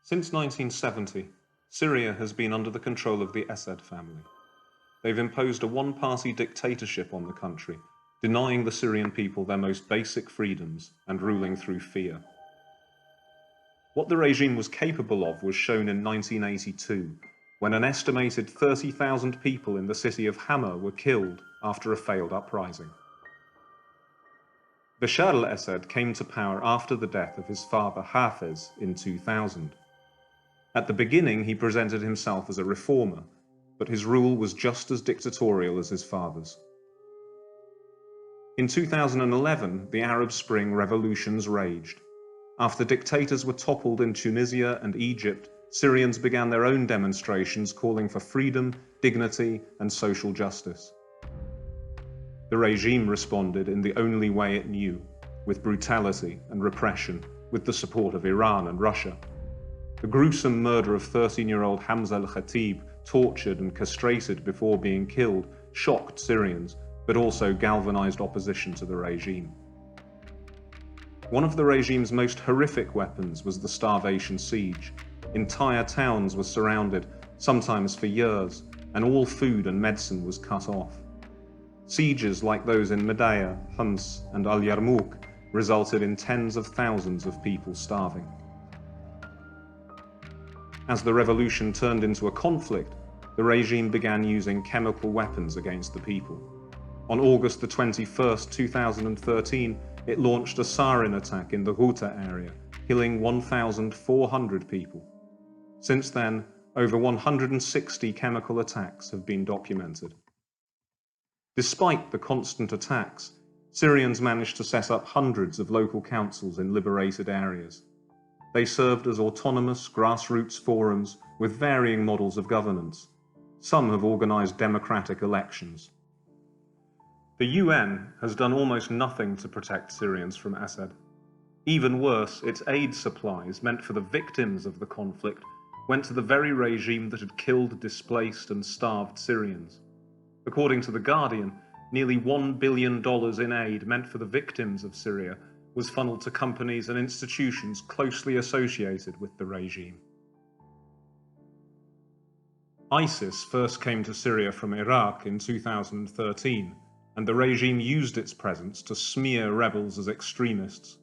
Since 1970, Syria has been under the control of the Assad family. They've imposed a one-party dictatorship on the country, denying the Syrian people their most basic freedoms and ruling through fear. What the regime was capable of was shown in 1982, when an estimated 30,000 people in the city of Hama were killed after a failed uprising. Bashar al-Assad came to power after the death of his father Hafez in 2000. At the beginning, he presented himself as a reformer, but his rule was just as dictatorial as his father's. In 2011, the Arab Spring revolutions raged. After dictators were toppled in Tunisia and Egypt, Syrians began their own demonstrations calling for freedom, dignity, and social justice. The regime responded in the only way it knew, with brutality and repression, with the support of Iran and Russia. The gruesome murder of 13-year-old Hamza al-Khatib, tortured and castrated before being killed, shocked Syrians, but also galvanized opposition to the regime. One of the regime's most horrific weapons was the starvation siege. Entire towns were surrounded, sometimes for years, and all food and medicine was cut off. Sieges like those in Medaya, Homs, and Al-Yarmouk resulted in tens of thousands of people starving. As the revolution turned into a conflict, the regime began using chemical weapons against the people. On August 21, 2013, it launched a sarin attack in the Ghouta area, killing 1,400 people. Since then, over 160 chemical attacks have been documented. Despite the constant attacks, Syrians managed to set up hundreds of local councils in liberated areas. They served as autonomous grassroots forums with varying models of governance. Some have organized democratic elections. The UN has done almost nothing to protect Syrians from Assad. Even worse, its aid supplies meant for the victims of the conflict went to the very regime that had killed, displaced, and starved Syrians. According to The Guardian, nearly $1 billion in aid meant for the victims of Syria was funneled to companies and institutions closely associated with the regime. ISIS first came to Syria from Iraq in 2013, and the regime used its presence to smear rebels as extremists.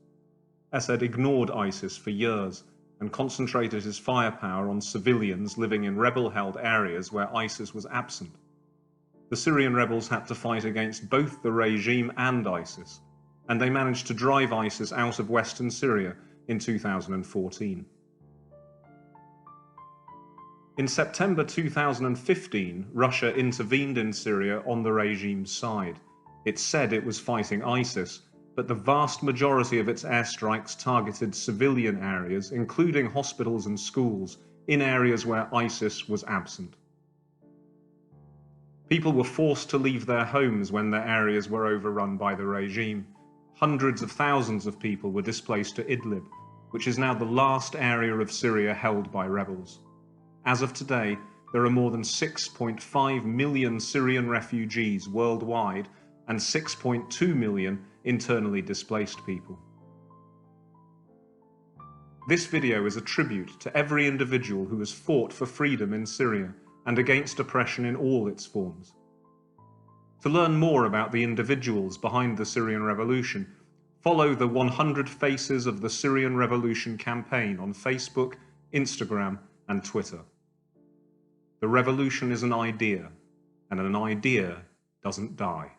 Assad ignored ISIS for years and concentrated his firepower on civilians living in rebel-held areas where ISIS was absent. The Syrian rebels had to fight against both the regime and ISIS, and they managed to drive ISIS out of western Syria in 2014. In September 2015, Russia intervened in Syria on the regime's side. It said it was fighting ISIS, but the vast majority of its airstrikes targeted civilian areas, including hospitals and schools, in areas where ISIS was absent. People were forced to leave their homes when their areas were overrun by the regime. Hundreds of thousands of people were displaced to Idlib, which is now the last area of Syria held by rebels. As of today, there are more than 6.5 million Syrian refugees worldwide and 6.2 million internally displaced people. This video is a tribute to every individual who has fought for freedom in Syria and against oppression in all its forms. To learn more about the individuals behind the Syrian Revolution, follow the 100 Faces of the Syrian Revolution campaign on Facebook, Instagram, and Twitter. The revolution is an idea, and an idea doesn't die.